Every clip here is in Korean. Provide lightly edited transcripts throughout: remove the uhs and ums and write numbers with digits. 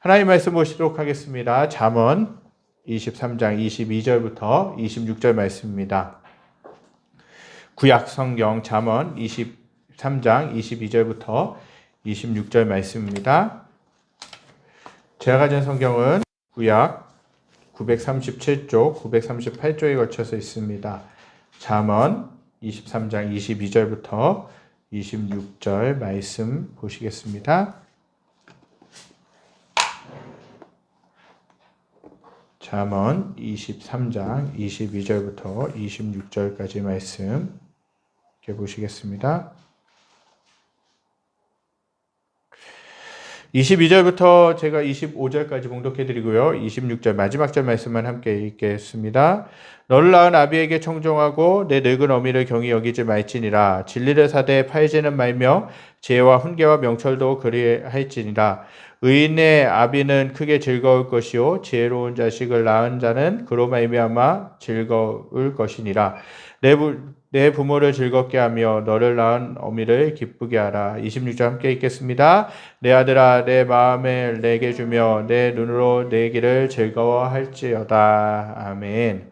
하나님 말씀 보시도록 하겠습니다. 잠언 23장 22절부터 26절 말씀입니다. 구약 성경 잠언 23장 22절부터 26절 말씀입니다. 제가 가진 성경은 구약 937쪽, 938쪽에 걸쳐서 있습니다. 잠언 23장 22절부터 26절 말씀 보시겠습니다. 잠언 23장 22절부터 26절까지 말씀 이렇게 보시겠습니다. 22절부터 제가 25절까지 봉독해드리고요. 26절 마지막 절 말씀만 함께 읽겠습니다. 너를 낳은 아비에게 청종하고 내 늙은 어미를 경히 여기지 말지니라. 진리를 사되 팔지는 말며 지혜와 훈계와 명철도 그리할지니라. 의인의 아비는 크게 즐거울 것이요 지혜로운 자식을 낳은 자는 그로 말미암아 즐거울 것이니라. 내 부모를 즐겁게 하며 너를 낳은 어미를 기쁘게 하라. 26절 함께 읽겠습니다. 내 아들아 내 마음을 내게 주며 내 눈으로 내 길을 즐거워할지어다. 아멘.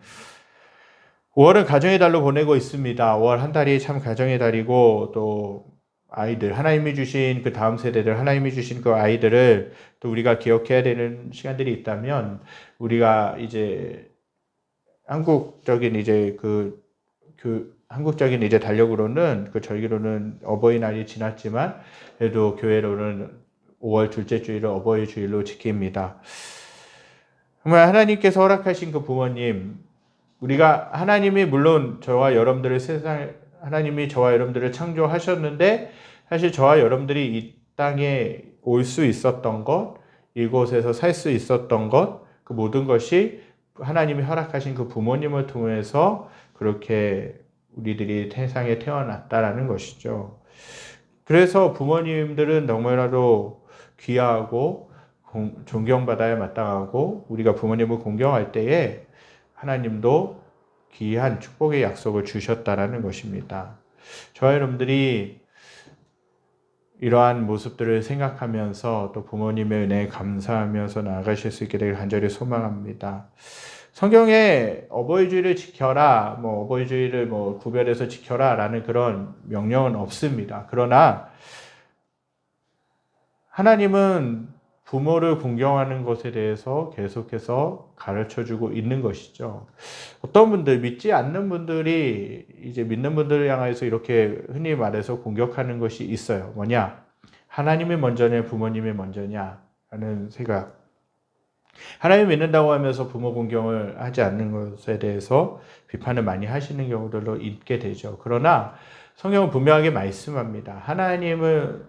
5월은 가정의 달로 보내고 있습니다. 5월 한 달이 참 가정의 달이고 또 아이들, 하나님이 주신 그 다음 세대들, 하나님이 주신 그 아이들을 또 우리가 기억해야 되는 시간들이 있다면 우리가 이제 한국적인 이제 한국적인 이제 달력으로는 그 절기로는 어버이날이 지났지만 그래도 교회로는 5월 둘째 주일을 어버이 주일로 지킵니다. 정말 하나님께서 허락하신 그 부모님, 우리가 하나님이 물론 저와 여러분들을 하나님이 저와 여러분들을 창조하셨는데 사실 저와 여러분들이 이 땅에 올 수 있었던 것, 이곳에서 살 수 있었던 것, 그 모든 것이 하나님이 허락하신 그 부모님을 통해서 그렇게 우리들이 세상에 태어났다라는 것이죠. 그래서 부모님들은 너무나도 귀하고 존경받아야 마땅하고 우리가 부모님을 공경할 때에 하나님도 귀한 축복의 약속을 주셨다라는 것입니다. 저와 여러분들이 이러한 모습들을 생각하면서 또 부모님의 은혜에 감사하면서 나아가실 수 있게 되길 간절히 소망합니다. 성경에 어버이주의를 지켜라, 어버이주의를 구별해서 지켜라 라는 그런 명령은 없습니다. 그러나 하나님은 부모를 공경하는 것에 대해서 계속해서 가르쳐주고 있는 것이죠. 어떤 분들, 믿지 않는 분들이 이제 믿는 분들을 향해서 이렇게 흔히 말해서 공격하는 것이 있어요. 뭐냐? 하나님이 먼저냐, 부모님이 먼저냐? 라는 생각. 하나님 믿는다고 하면서 부모 공경을 하지 않는 것에 대해서 비판을 많이 하시는 경우들도 있게 되죠. 그러나 성경은 분명하게 말씀합니다. 하나님을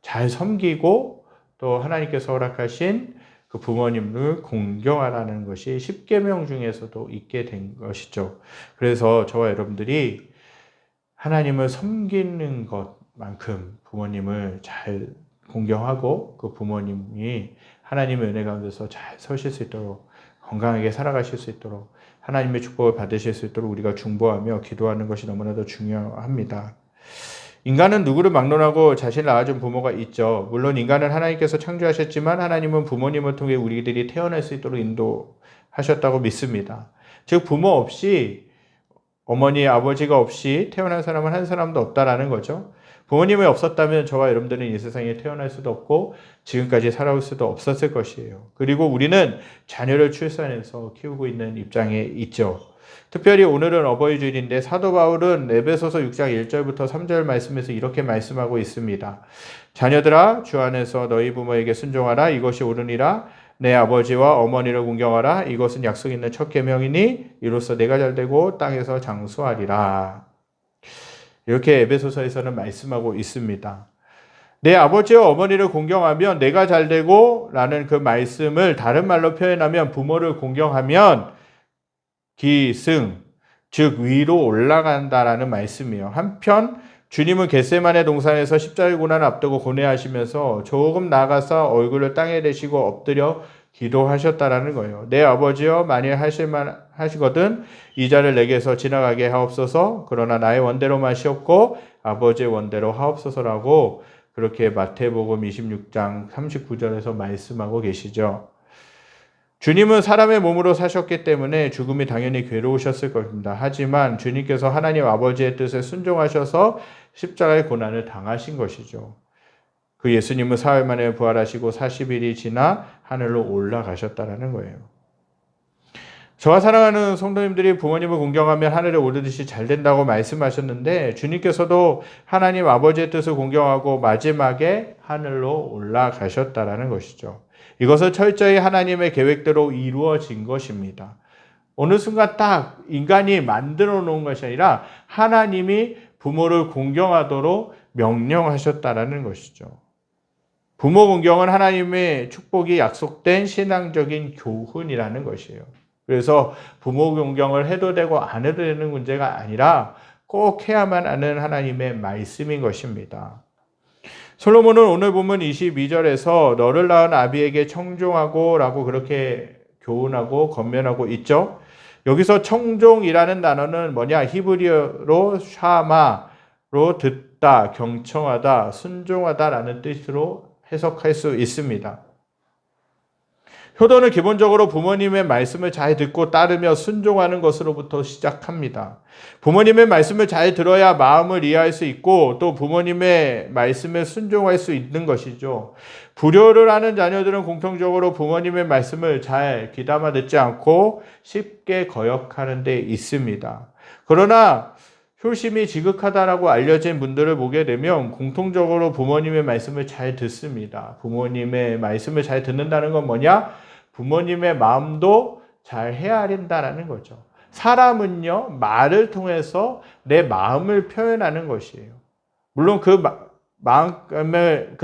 잘 섬기고 또 하나님께서 허락하신 그 부모님을 공경하라는 것이 10계명 중에서도 있게 된 것이죠. 그래서 저와 여러분들이 하나님을 섬기는 것만큼 부모님을 잘 공경하고 그 부모님이 하나님의 은혜 가운데서 잘 서실 수 있도록 건강하게 살아가실 수 있도록 하나님의 축복을 받으실 수 있도록 우리가 중보하며 기도하는 것이 너무나도 중요합니다. 인간은 누구를 막론하고 자신을 낳아준 부모가 있죠. 물론 인간은 하나님께서 창조하셨지만 하나님은 부모님을 통해 우리들이 태어날 수 있도록 인도하셨다고 믿습니다. 즉 부모 없이 어머니, 아버지가 없이 태어난 사람은 한 사람도 없다라는 거죠. 부모님이 없었다면 저와 여러분들은 이 세상에 태어날 수도 없고 지금까지 살아올 수도 없었을 것이에요. 그리고 우리는 자녀를 출산해서 키우고 있는 입장에 있죠. 특별히 오늘은 어버이 주일인데 사도 바울은 에베소서 6장 1절부터 3절 말씀에서 이렇게 말씀하고 있습니다. 자녀들아 주 안에서 너희 부모에게 순종하라. 이것이 옳으니라. 내 아버지와 어머니를 공경하라. 이것은 약속 있는 첫 계명이니 이로써 내가 잘되고 땅에서 장수하리라. 이렇게 에베소서에서는 말씀하고 있습니다. 내 아버지와 어머니를 공경하면 내가 잘되고 라는 그 말씀을 다른 말로 표현하면 부모를 공경하면 기승, 즉 위로 올라간다라는 말씀이에요. 한편 주님은 겟세마네 동산에서 십자가의 고난을 앞두고 고뇌하시면서 조금 나아가서 얼굴을 땅에 대시고 엎드려 기도하셨다라는 거예요. 내 아버지여 만일 하시거든 이 자를 내게서 지나가게 하옵소서. 그러나 나의 원대로만 시옵고 아버지의 원대로 하옵소서라고 그렇게 마태복음 26장 39절에서 말씀하고 계시죠. 주님은 사람의 몸으로 사셨기 때문에 죽음이 당연히 괴로우셨을 것입니다. 하지만 주님께서 하나님 아버지의 뜻에 순종하셔서 십자가의 고난을 당하신 것이죠. 그 예수님은 사흘 만에 부활하시고 40일이 지나 하늘로 올라가셨다는 거예요. 저와 사랑하는 성도님들이 부모님을 공경하면 하늘에 오르듯이 잘 된다고 말씀하셨는데 주님께서도 하나님 아버지의 뜻을 공경하고 마지막에 하늘로 올라가셨다는 것이죠. 이것은 철저히 하나님의 계획대로 이루어진 것입니다. 어느 순간 딱 인간이 만들어 놓은 것이 아니라 하나님이 부모를 공경하도록 명령하셨다는 것이죠. 부모 공경은 하나님의 축복이 약속된 신앙적인 교훈이라는 것이에요. 그래서 부모 공경을 해도 되고 안 해도 되는 문제가 아니라 꼭 해야만 하는 하나님의 말씀인 것입니다. 솔로몬은 오늘 본문 22절에서 너를 낳은 아비에게 청종하고 라고 그렇게 교훈하고 권면하고 있죠. 여기서 청종이라는 단어는 뭐냐? 히브리어로 샤마로 듣다, 경청하다, 순종하다라는 뜻으로 해석할 수 있습니다. 효도는 기본적으로 부모님의 말씀을 잘 듣고 따르며 순종하는 것으로부터 시작합니다. 부모님의 말씀을 잘 들어야 마음을 이해할 수 있고 또 부모님의 말씀에 순종할 수 있는 것이죠. 불효를 하는 자녀들은 공통적으로 부모님의 말씀을 잘 귀담아 듣지 않고 쉽게 거역하는 데 있습니다. 그러나 효심이 지극하다라고 알려진 분들을 보게 되면 공통적으로 부모님의 말씀을 잘 듣습니다. 부모님의 말씀을 잘 듣는다는 건 뭐냐? 부모님의 마음도 잘 헤아린다라는 거죠. 사람은요, 말을 통해서 내 마음을 표현하는 것이에요. 물론 그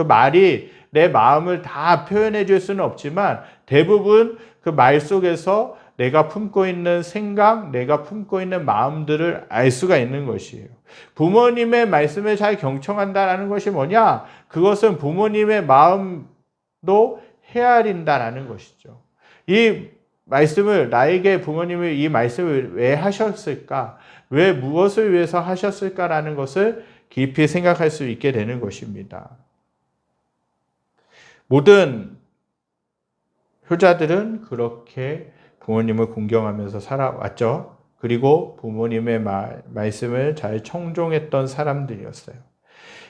말이 내 마음을 다 표현해 줄 수는 없지만 대부분 그 말 속에서 내가 품고 있는 생각, 내가 품고 있는 마음들을 알 수가 있는 것이에요. 부모님의 말씀을 잘 경청한다는 것이 뭐냐? 그것은 부모님의 마음도 헤아린다라는 것이죠. 이 말씀을 나에게 부모님이 이 말씀을 왜 하셨을까? 왜 무엇을 위해서 하셨을까라는 것을 깊이 생각할 수 있게 되는 것입니다. 모든 효자들은 그렇게 부모님을 공경하면서 살아왔죠. 그리고 부모님의 말씀을 잘 청종했던 사람들이었어요.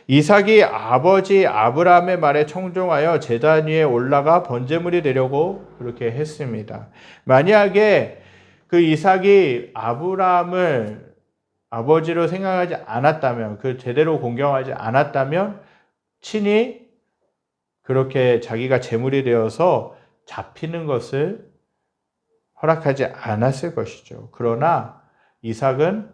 이삭이 아버지 아브라함의 말에 청종하여 제단 위에 올라가 번제물이 되려고 그렇게 했습니다. 만약에 그 이삭이 아브라함을 아버지로 생각하지 않았다면, 그 제대로 공경하지 않았다면 친히 그렇게 자기가 제물이 되어서 잡히는 것을 허락하지 않았을 것이죠. 그러나 이삭은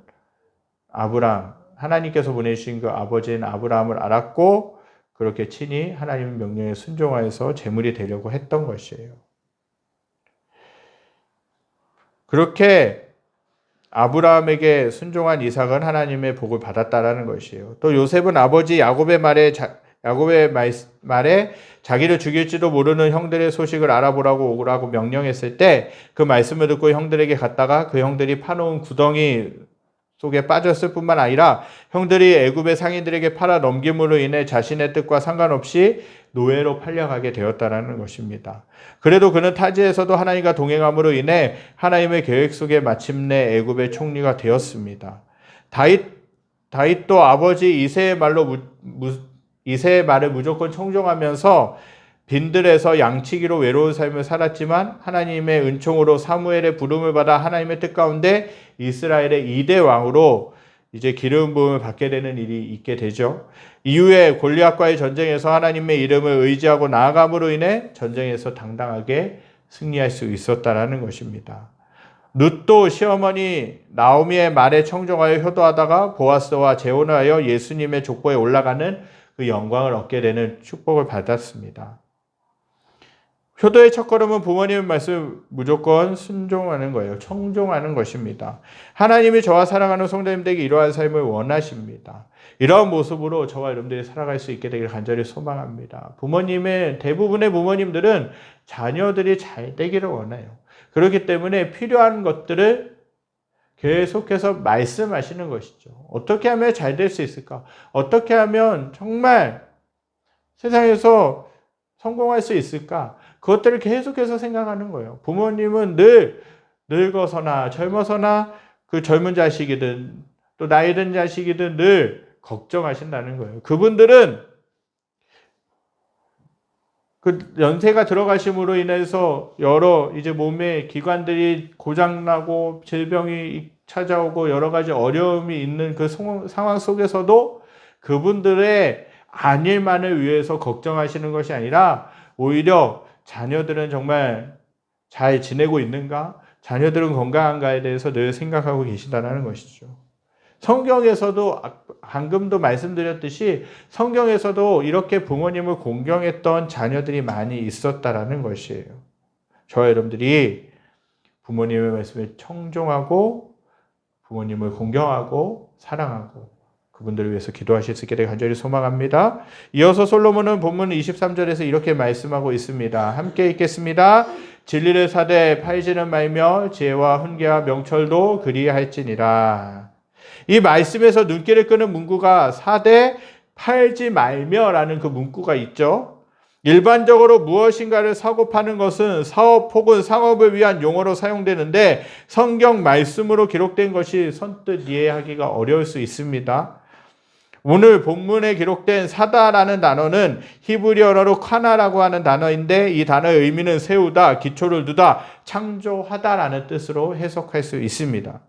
하나님께서 보내주신 그 아버지인 아브라함을 알았고 그렇게 친히 하나님의 명령에 순종하여서 제물이 되려고 했던 것이에요. 그렇게 아브라함에게 순종한 이삭은 하나님의 복을 받았다라는 것이에요. 또 요셉은 아버지 야곱의 말에 자기를 죽일지도 모르는 형들의 소식을 알아보라고 오라고 명령했을 때 그 말씀을 듣고 형들에게 갔다가 그 형들이 파놓은 구덩이 속에 빠졌을 뿐만 아니라 형들이 애굽의 상인들에게 팔아 넘김으로 인해 자신의 뜻과 상관없이 노예로 팔려가게 되었다는 것입니다. 그래도 그는 타지에서도 하나님과 동행함으로 인해 하나님의 계획 속에 마침내 애굽의 총리가 되었습니다. 다윗도 아버지 이새의 말을 무조건 청종하면서 빈들에서 양치기로 외로운 삶을 살았지만 하나님의 은총으로 사무엘의 부름을 받아 하나님의 뜻 가운데 이스라엘의 2대 왕으로 이제 기름 부음을 받게 되는 일이 있게 되죠. 이후에 골리앗과의 전쟁에서 하나님의 이름을 의지하고 나아감으로 인해 전쟁에서 당당하게 승리할 수 있었다라는 것입니다. 룻도 시어머니 나오미의 말에 청종하여 효도하다가 보아스와 재혼을 하여 예수님의 족보에 올라가는 그 영광을 얻게 되는 축복을 받았습니다. 효도의 첫걸음은 부모님의 말씀을 무조건 순종하는 거예요. 청종하는 것입니다. 하나님이 저와 사랑하는 성도님들에게 이러한 삶을 원하십니다. 이러한 모습으로 저와 여러분들이 살아갈 수 있게 되기를 간절히 소망합니다. 대부분의 부모님들은 자녀들이 잘 되기를 원해요. 그렇기 때문에 필요한 것들을 계속해서 말씀하시는 것이죠. 어떻게 하면 잘 될 수 있을까? 어떻게 하면 정말 세상에서 성공할 수 있을까? 그것들을 계속해서 생각하는 거예요. 부모님은 늘 늙어서나 젊어서나 그 젊은 자식이든 또 나이 든 자식이든 늘 걱정하신다는 거예요. 그분들은 그 연세가 들어가심으로 인해서 여러 이제 몸의 기관들이 고장나고 질병이 찾아오고 여러 가지 어려움이 있는 그 상황 속에서도 그분들의 안일만을 위해서 걱정하시는 것이 아니라 오히려 자녀들은 정말 잘 지내고 있는가? 자녀들은 건강한가에 대해서 늘 생각하고 계시다는 것이죠. 성경에서도 방금도 말씀드렸듯이 성경에서도 이렇게 부모님을 공경했던 자녀들이 많이 있었다라는 것이에요. 저와 여러분들이 부모님의 말씀에 청종하고 부모님을 공경하고 사랑하고 그분들을 위해서 기도하실 수 있게 되길 간절히 소망합니다. 이어서 솔로몬은 본문 23절에서 이렇게 말씀하고 있습니다. 함께 읽겠습니다. 진리를 사되 팔지는 말며 지혜와 훈계와 명철도 그리할지니라. 이 말씀에서 눈길을 끄는 문구가 사되 팔지 말며라는 그 문구가 있죠. 일반적으로 무엇인가를 사고 파는 것은 사업 혹은 상업을 위한 용어로 사용되는데 성경 말씀으로 기록된 것이 선뜻 이해하기가 어려울 수 있습니다. 오늘 본문에 기록된 사다라는 단어는 히브리어로 카나라고 하는 단어인데 이 단어의 의미는 세우다, 기초를 두다, 창조하다라는 뜻으로 해석할 수 있습니다.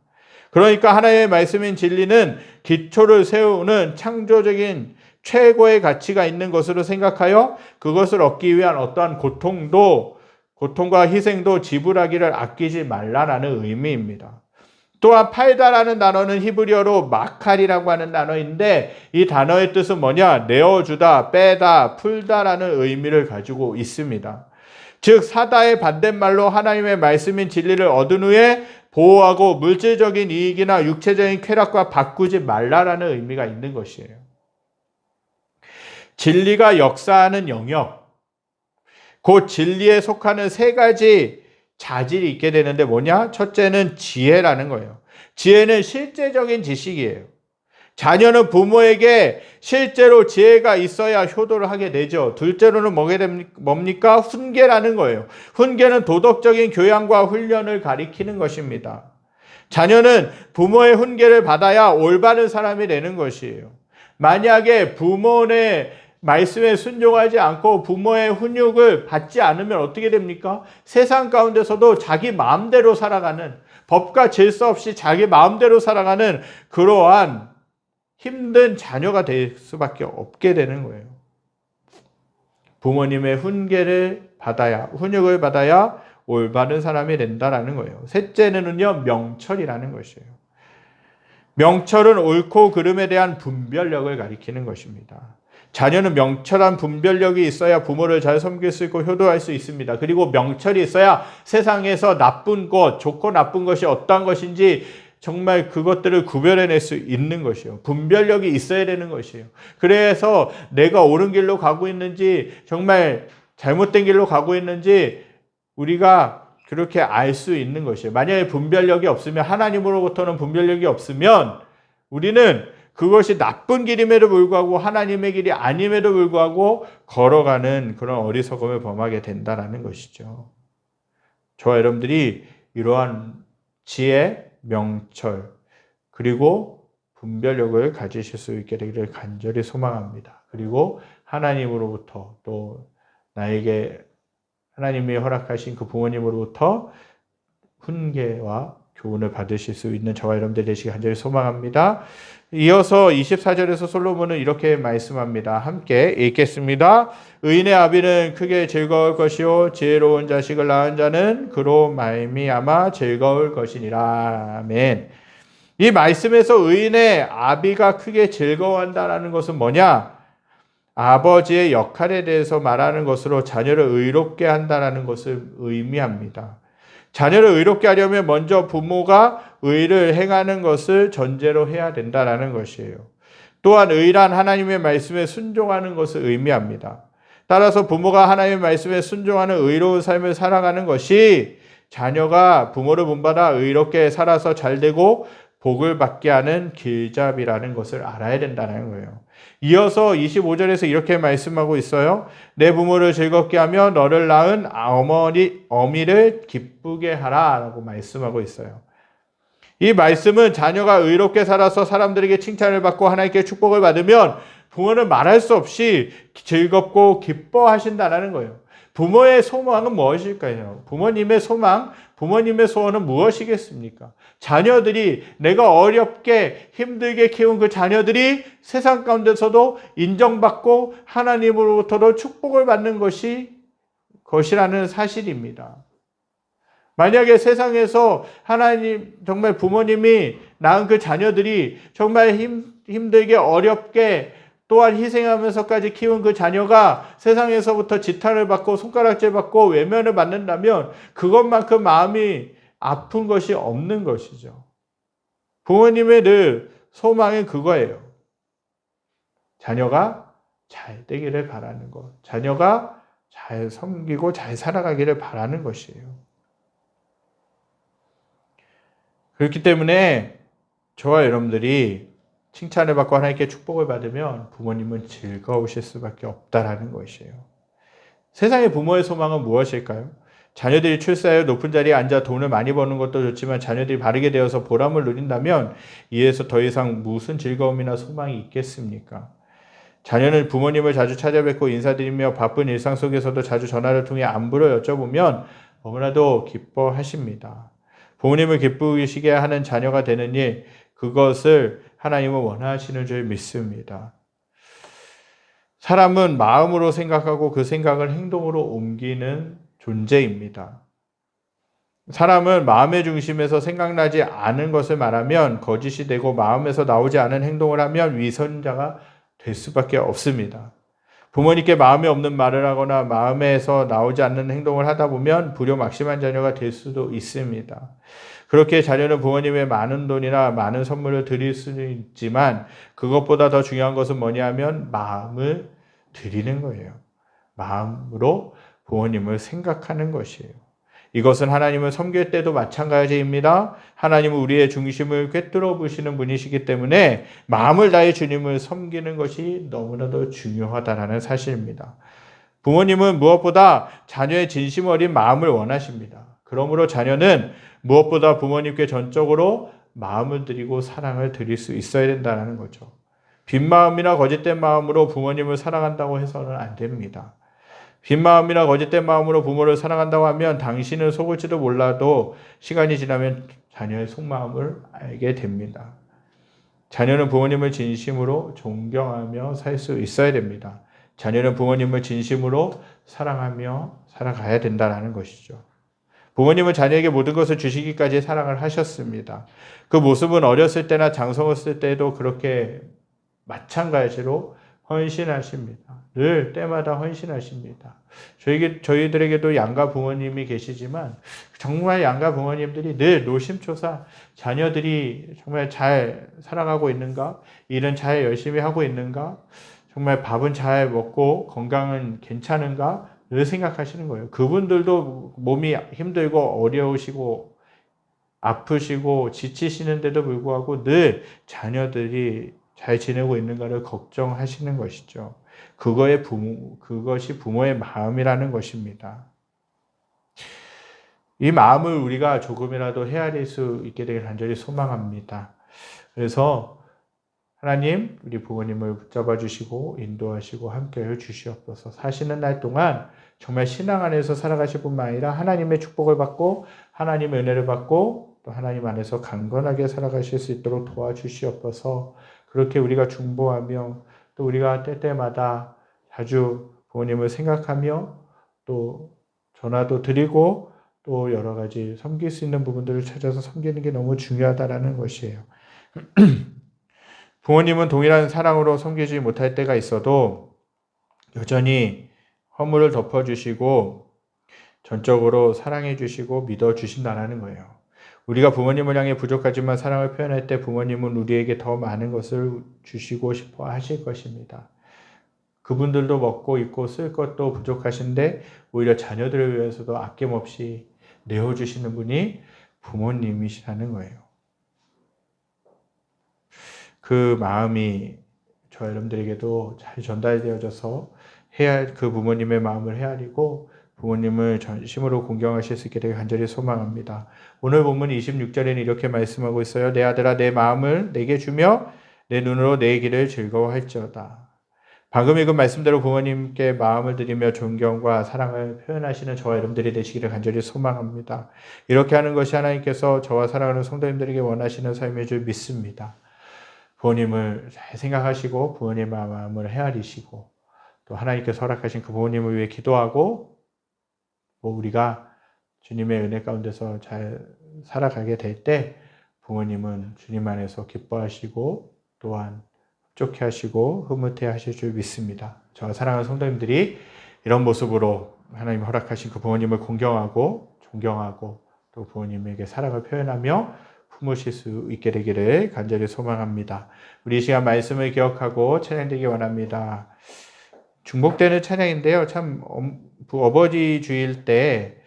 그러니까 하나님의 말씀인 진리는 기초를 세우는 창조적인 최고의 가치가 있는 것으로 생각하여 그것을 얻기 위한 어떠한 고통과 희생도 지불하기를 아끼지 말라라는 의미입니다. 또한 팔다라는 단어는 히브리어로 마칼이라고 하는 단어인데 이 단어의 뜻은 뭐냐? 내어주다, 빼다, 풀다라는 의미를 가지고 있습니다. 즉 사다의 반대말로 하나님의 말씀인 진리를 얻은 후에 보호하고 물질적인 이익이나 육체적인 쾌락과 바꾸지 말라라는 의미가 있는 것이에요. 진리가 역사하는 영역, 곧 진리에 속하는 세 가지 자질이 있게 되는데 뭐냐? 첫째는 지혜라는 거예요. 지혜는 실제적인 지식이에요. 자녀는 부모에게 실제로 지혜가 있어야 효도를 하게 되죠. 둘째로는 뭡니까? 훈계라는 거예요. 훈계는 도덕적인 교양과 훈련을 가리키는 것입니다. 자녀는 부모의 훈계를 받아야 올바른 사람이 되는 것이에요. 만약에 부모의 말씀에 순종하지 않고 부모의 훈육을 받지 않으면 어떻게 됩니까? 세상 가운데서도 자기 마음대로 살아가는, 법과 질서 없이 자기 마음대로 살아가는 그러한 힘든 자녀가 될 수밖에 없게 되는 거예요. 부모님의 훈육을 받아야 올바른 사람이 된다라는 거예요. 셋째는요, 명철이라는 것이에요. 명철은 옳고 그름에 대한 분별력을 가리키는 것입니다. 자녀는 명철한 분별력이 있어야 부모를 잘 섬길 수 있고 효도할 수 있습니다. 그리고 명철이 있어야 세상에서 나쁜 것, 좋고 나쁜 것이 어떠한 것인지 정말 그것들을 구별해낼 수 있는 것이에요. 분별력이 있어야 되는 것이에요. 그래서 내가 옳은 길로 가고 있는지 정말 잘못된 길로 가고 있는지 우리가 그렇게 알 수 있는 것이에요. 만약에 분별력이 없으면, 하나님으로부터는 분별력이 없으면 우리는 그것이 나쁜 길임에도 불구하고 하나님의 길이 아님에도 불구하고 걸어가는 그런 어리석음을 범하게 된다는 것이죠. 저와 여러분들이 이러한 지혜, 명철, 그리고 분별력을 가지실 수 있게 되기를 간절히 소망합니다. 그리고 하나님으로부터 또 나에게 하나님이 허락하신 그 부모님으로부터 훈계와 교훈을 받으실 수 있는 저와 여러분들 되시기 간절히 소망합니다. 이어서 24절에서 솔로몬은 이렇게 말씀합니다. 함께 읽겠습니다. 의인의 아비는 크게 즐거울 것이요 지혜로운 자식을 낳은 자는 그로 말미암아 즐거울 것이니라. 아멘. 이 말씀에서 의인의 아비가 크게 즐거워한다는 것은 뭐냐? 아버지의 역할에 대해서 말하는 것으로 자녀를 의롭게 한다는 것을 의미합니다. 자녀를 의롭게 하려면 먼저 부모가 의를 행하는 것을 전제로 해야 된다는 것이에요. 또한 의란 하나님의 말씀에 순종하는 것을 의미합니다. 따라서 부모가 하나님의 말씀에 순종하는 의로운 삶을 살아가는 것이 자녀가 부모를 본받아 의롭게 살아서 잘되고 복을 받게 하는 길잡이라는 것을 알아야 된다는 거예요. 이어서 25절에서 이렇게 말씀하고 있어요. 내 부모를 즐겁게 하며 너를 낳은 어미를 기쁘게 하라 라고 말씀하고 있어요. 이 말씀은 자녀가 의롭게 살아서 사람들에게 칭찬을 받고 하나님께 축복을 받으면 부모는 말할 수 없이 즐겁고 기뻐하신다는 거예요. 부모의 소망은 무엇일까요? 부모님의 소망, 부모님의 소원은 무엇이겠습니까? 자녀들이, 내가 어렵게 힘들게 키운 그 자녀들이 세상 가운데서도 인정받고 하나님으로부터도 축복을 받는 것이라는 사실입니다. 만약에 세상에서 하나님, 정말 부모님이 낳은 그 자녀들이 정말 힘들게 어렵게 또한 희생하면서까지 키운 그 자녀가 세상에서부터 지탄을 받고 손가락질 받고 외면을 받는다면 그것만큼 마음이 아픈 것이 없는 것이죠. 부모님의 늘 소망은 그거예요. 자녀가 잘 되기를 바라는 것. 자녀가 잘 섬기고 잘 살아가기를 바라는 것이에요. 그렇기 때문에 저와 여러분들이 칭찬을 받고 하나님께 축복을 받으면 부모님은 즐거우실 수밖에 없다라는 것이에요. 세상의 부모의 소망은 무엇일까요? 자녀들이 출세하여 높은 자리에 앉아 돈을 많이 버는 것도 좋지만 자녀들이 바르게 되어서 보람을 누린다면 이에서 더 이상 무슨 즐거움이나 소망이 있겠습니까? 자녀는 부모님을 자주 찾아뵙고 인사드리며 바쁜 일상 속에서도 자주 전화를 통해 안부를 여쭤보면 너무나도 기뻐하십니다. 부모님을 기쁘시게 하는 자녀가 되는 일, 그것을 하나님은 원하시는 줄 믿습니다. 사람은 마음으로 생각하고 그 생각을 행동으로 옮기는 존재입니다. 사람은 마음의 중심에서 생각나지 않은 것을 말하면 거짓이 되고 마음에서 나오지 않은 행동을 하면 위선자가 될 수밖에 없습니다. 부모님께 마음에 없는 말을 하거나 마음에서 나오지 않는 행동을 하다 보면 불효막심한 자녀가 될 수도 있습니다. 그렇게 자녀는 부모님의 많은 돈이나 많은 선물을 드릴 수는 있지만 그것보다 더 중요한 것은 뭐냐면 마음을 드리는 거예요. 마음으로 부모님을 생각하는 것이에요. 이것은 하나님을 섬길 때도 마찬가지입니다. 하나님은 우리의 중심을 꿰뚫어 보시는 분이시기 때문에 마음을 다해 주님을 섬기는 것이 너무나도 중요하다는 사실입니다. 부모님은 무엇보다 자녀의 진심 어린 마음을 원하십니다. 그러므로 자녀는 무엇보다 부모님께 전적으로 마음을 드리고 사랑을 드릴 수 있어야 된다는 거죠. 빈 마음이나 거짓된 마음으로 부모님을 사랑한다고 해서는 안 됩니다. 빈 마음이나 거짓된 마음으로 부모를 사랑한다고 하면 당신은 속을지도 몰라도 시간이 지나면 자녀의 속마음을 알게 됩니다. 자녀는 부모님을 진심으로 존경하며 살 수 있어야 됩니다. 자녀는 부모님을 진심으로 사랑하며 살아가야 된다는 것이죠. 부모님은 자녀에게 모든 것을 주시기까지 사랑을 하셨습니다. 그 모습은 어렸을 때나 장성했을 때도 그렇게 마찬가지로 헌신하십니다. 늘 때마다 헌신하십니다. 저희들에게도 양가 부모님이 계시지만 정말 양가 부모님들이 늘 노심초사 자녀들이 정말 잘 살아가고 있는가? 일은 잘 열심히 하고 있는가? 정말 밥은 잘 먹고 건강은 괜찮은가? 늘 생각하시는 거예요. 그분들도 몸이 힘들고 어려우시고 아프시고 지치시는데도 불구하고 늘 자녀들이 잘 지내고 있는가를 걱정하시는 것이죠. 그것이 부모의 마음이라는 것입니다. 이 마음을 우리가 조금이라도 헤아릴 수 있게 되길 간절히 소망합니다. 그래서 하나님, 우리 부모님을 붙잡아 주시고 인도하시고 함께해 주시옵소서. 사시는 날 동안 정말 신앙 안에서 살아가실 뿐만 아니라 하나님의 축복을 받고 하나님의 은혜를 받고 또 하나님 안에서 강건하게 살아가실 수 있도록 도와주시옵소서. 그렇게 우리가 중보하며 또 우리가 때때마다 자주 부모님을 생각하며 또 전화도 드리고 또 여러 가지 섬길 수 있는 부분들을 찾아서 섬기는 게 너무 중요하다는 것이에요. 부모님은 동일한 사랑으로 섬기지 못할 때가 있어도 여전히 허물을 덮어주시고 전적으로 사랑해 주시고 믿어 주신다는 거예요. 우리가 부모님을 향해 부족하지만 사랑을 표현할 때 부모님은 우리에게 더 많은 것을 주시고 싶어 하실 것입니다. 그분들도 먹고 입고 쓸 것도 부족하신데 오히려 자녀들을 위해서도 아낌없이 내어주시는 분이 부모님이시라는 거예요. 그 마음이 저 여러분들에게도 잘 전달되어져서 그 부모님의 마음을 헤아리고 부모님을 전심으로 공경하실 수 있게 되길 간절히 소망합니다. 오늘 본문 26절에는 이렇게 말씀하고 있어요. 내 아들아 내 마음을 내게 주며 내 눈으로 내 길을 즐거워할지어다. 방금 읽은 말씀대로 부모님께 마음을 드리며 존경과 사랑을 표현하시는 저와 여러분들이 되시기를 간절히 소망합니다. 이렇게 하는 것이 하나님께서 저와 사랑하는 성도님들에게 원하시는 삶인 줄 믿습니다. 부모님을 잘 생각하시고 부모님의 마음을 헤아리시고 또 하나님께서 허락하신 그 부모님을 위해 기도하고 우리가 주님의 은혜 가운데서 잘 살아가게 될 때 부모님은 주님 안에서 기뻐하시고 또한 흡족해 하시고 흐뭇해 하실 줄 믿습니다. 저와 사랑하는 성도님들이 이런 모습으로 하나님 허락하신 그 부모님을 공경하고 존경하고 또 부모님에게 사랑을 표현하며 품으실 수 있게 되기를 간절히 소망합니다. 우리 이 시간 말씀을 기억하고 찬양드리기 원합니다. 중복되는 찬양인데요. 참 어버지 주일 때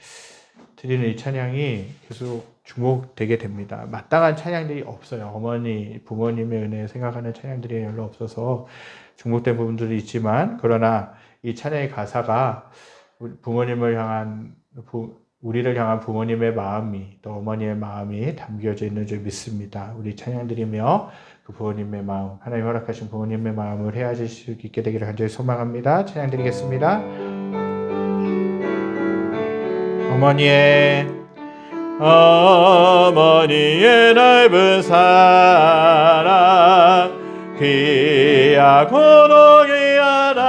드리는 이 찬양이 계속 중복되게 됩니다. 마땅한 찬양들이 없어요. 어머니, 부모님의 은혜 생각하는 찬양들이 별로 없어서 중복된 부분들이 있지만 그러나 이 찬양의 가사가 우리를 향한 부모님의 마음이 또 어머니의 마음이 담겨져 있는 줄 믿습니다. 우리 찬양드리며 그 부모님의 마음, 하나님 허락하신 부모님의 마음을 헤아릴 수 있게 되기를 간절히 소망합니다. 찬양드리겠습니다. 어머니의 넓은 사랑 귀하고도 귀하다.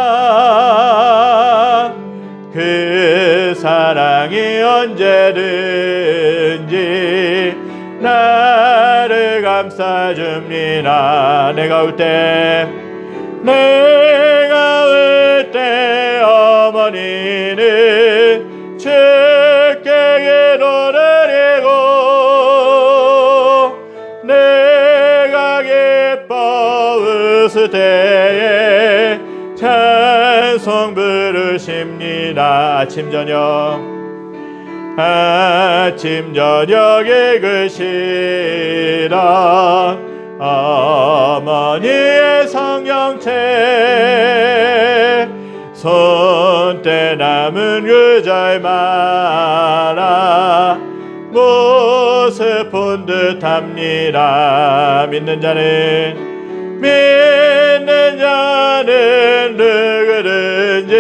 그 사랑이 언제든지 나를 감싸줍니다. 내가 울 때 어머니는 주께 기도드리고 내가 기뻐 웃을 때에 찬송 부르십니다. 아침 저녁 읽으시라 어머니의 성경책 손때 남은 구절마다 모습 본 듯합니다. 믿는 자는 누구든지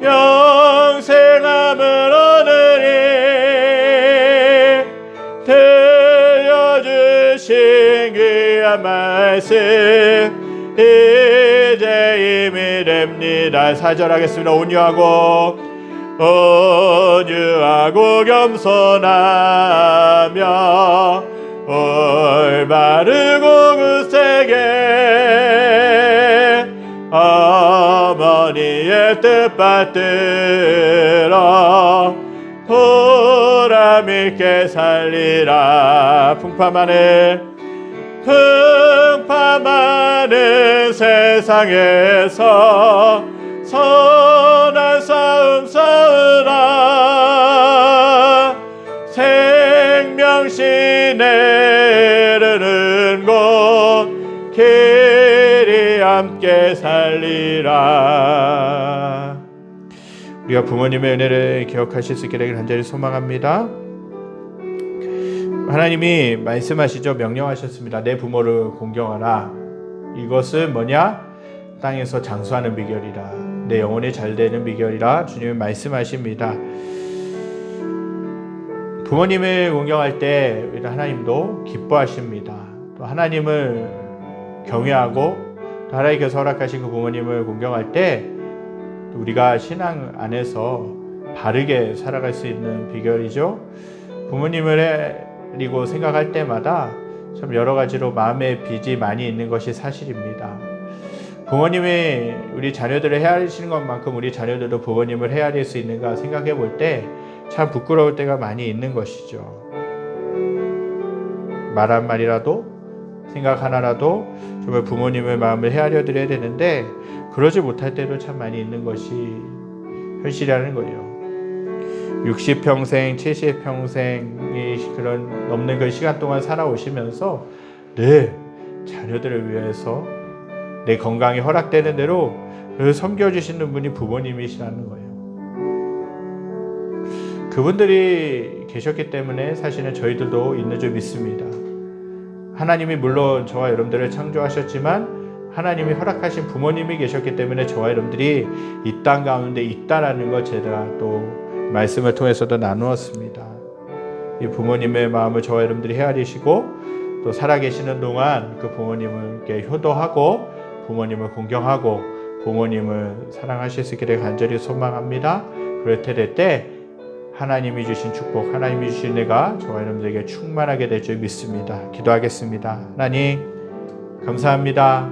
영생함을 얻으리. 들려주신 귀한 말씀 이제 힘이 됩니다. 4절 하겠습니다. 온유하고 겸손하며 올바르고 굳세게 어머니의 뜻 받들어 보람있게 살리라. 풍파많은 세상에서 선한 싸움 싸우라. 생명시 내르는 곳 길이 함께 살리라. 우리가 부모님의 은혜를 기억하실 수 있게 되길 간절히 소망합니다. 하나님이 말씀하시죠. 명령하셨습니다. 내 부모를 공경하라. 이것은 뭐냐? 땅에서 장수하는 비결이라. 내 영혼이 잘 되는 비결이라 주님이 말씀하십니다. 부모님을 공경할 때 하나님도 기뻐하십니다. 또 하나님을 경외하고 또 하나님께서 허락하신 그 부모님을 공경할 때 우리가 신앙 안에서 바르게 살아갈 수 있는 비결이죠. 부모님을 그리고 생각할 때마다 참 여러 가지로 마음의 빚이 많이 있는 것이 사실입니다. 부모님이 우리 자녀들을 헤아리시는 것만큼 우리 자녀들도 부모님을 헤아릴 수 있는가 생각해 볼 때 참 부끄러울 때가 많이 있는 것이죠. 말 한마디라도 생각 하나라도 정말 부모님의 마음을 헤아려 드려야 되는데 그러지 못할 때도 참 많이 있는 것이 현실이라는 거예요. 60평생, 70평생이 그런 넘는 그 시간 동안 살아오시면서 자녀들을 위해서 내 건강이 허락되는 대로 섬겨주시는 분이 부모님이시라는 거예요. 그분들이 계셨기 때문에 사실은 저희들도 있는 줄 믿습니다. 하나님이 물론 저와 여러분들을 창조하셨지만 하나님이 허락하신 부모님이 계셨기 때문에 저와 여러분들이 이 땅 가운데 있다라는 것 제가 또 말씀을 통해서도 나누었습니다. 이 부모님의 마음을 저와 여러분들이 헤아리시고 또 살아계시는 동안 그 부모님께 효도하고 부모님을 공경하고 부모님을 사랑하실 수 있기를 간절히 소망합니다. 그럴 때 하나님이 주신 축복, 하나님이 주신 은혜가 저와 여러분들에게 충만하게 될 줄 믿습니다. 기도하겠습니다. 하나님 감사합니다.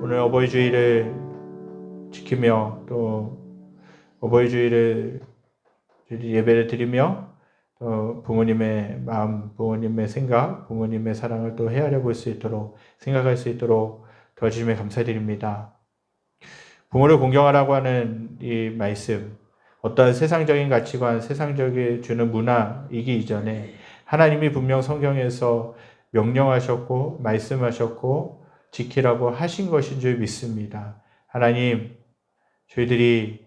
오늘 어버이 주일을 지키며 또 어버이 주일을 예배를 드리며 부모님의 마음, 부모님의 생각, 부모님의 사랑을 또 헤아려 볼 수 있도록 생각할 수 있도록 도와주심에 감사드립니다. 부모를 공경하라고 하는 이 말씀, 어떠한 세상적인 가치관, 세상적인 주는 문화이기 이전에 하나님이 분명 성경에서 명령하셨고 말씀하셨고 지키라고 하신 것인 줄 믿습니다. 하나님, 저희들이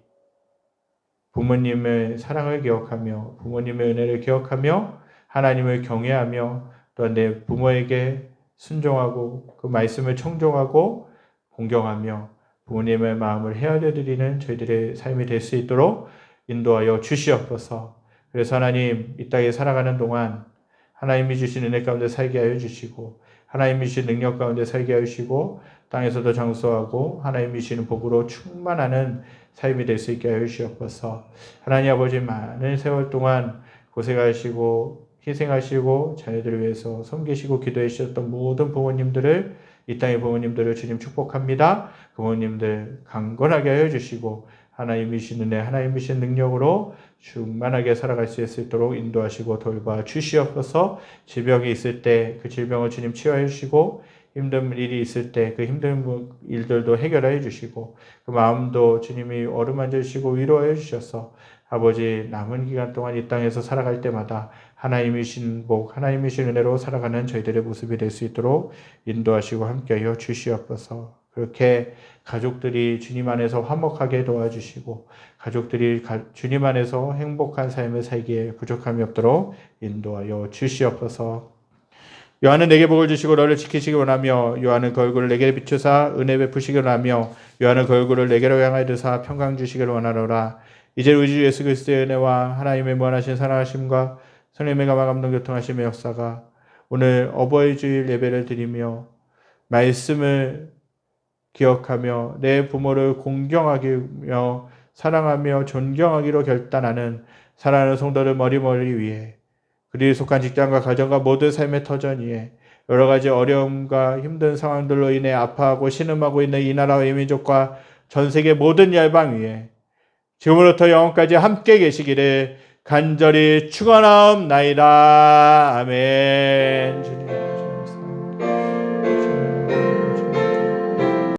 부모님의 사랑을 기억하며 부모님의 은혜를 기억하며 하나님을 경외하며 또한 내 부모에게 순종하고 그 말씀을 청종하고 공경하며 부모님의 마음을 헤아려 드리는 저희들의 삶이 될 수 있도록 인도하여 주시옵소서. 그래서 하나님 이 땅에 살아가는 동안 하나님이 주신 은혜 가운데 살게 하여 주시고 하나님이 주신 능력 가운데 살게 하여 주시고 땅에서도 장수하고 하나님이 주시는 복으로 충만하는 삶이 될 수 있게 하여 주시옵소서. 하나님 아버지 많은 세월 동안 고생하시고 희생하시고 자녀들을 위해서 섬기시고 기도해 주셨던 모든 부모님들을 이 땅의 부모님들을 주님 축복합니다. 부모님들 강건하게 하여 주시고 하나님이 주신 은혜, 하나님이 주신 능력으로 충만하게 살아갈 수 있도록 인도하시고 돌봐 주시옵소서. 질병이 있을 때 그 질병을 주님 치유해 주시고 힘든 일이 있을 때 그 힘든 일들도 해결해 주시고 그 마음도 주님이 어루만져 주시고 위로해 주셔서 아버지 남은 기간 동안 이 땅에서 살아갈 때마다 하나님이 주신 복, 하나님이 주신 은혜로 살아가는 저희들의 모습이 될 수 있도록 인도하시고 함께하여 주시옵소서. 그렇게 가족들이 주님 안에서 화목하게 도와주시고 가족들이 주님 안에서 행복한 삶을 살기에 부족함이 없도록 인도하여 주시옵소서. 요한은 내게 복을 주시고 너를 지키시기 원하며 요한은 그 얼굴을 내게 비추사 은혜 베푸시기 원하며 요한은 그 얼굴을 내게로 향하여 드사 평강 주시기를 원하노라. 이제 우리 주 예수 그리스도의 은혜와 하나님의 무한하신 사랑하심과 성령의 감화 감동 교통하심의 역사가 오늘 어버이 주일 예배를 드리며 말씀을 기억하며 내 부모를 공경하며 사랑하며 존경하기로 결단하는 사랑하는 성도를 머리머리 위해 그들이 속한 직장과 가정과 모든 삶의 터전 위에 여러 가지 어려움과 힘든 상황들로 인해 아파하고 신음하고 있는 이 나라와 이 민족과 전 세계 모든 열방 위에 지금으로부터 영원까지 함께 계시기를 간절히 축원하옵나이다. 아멘. 주님.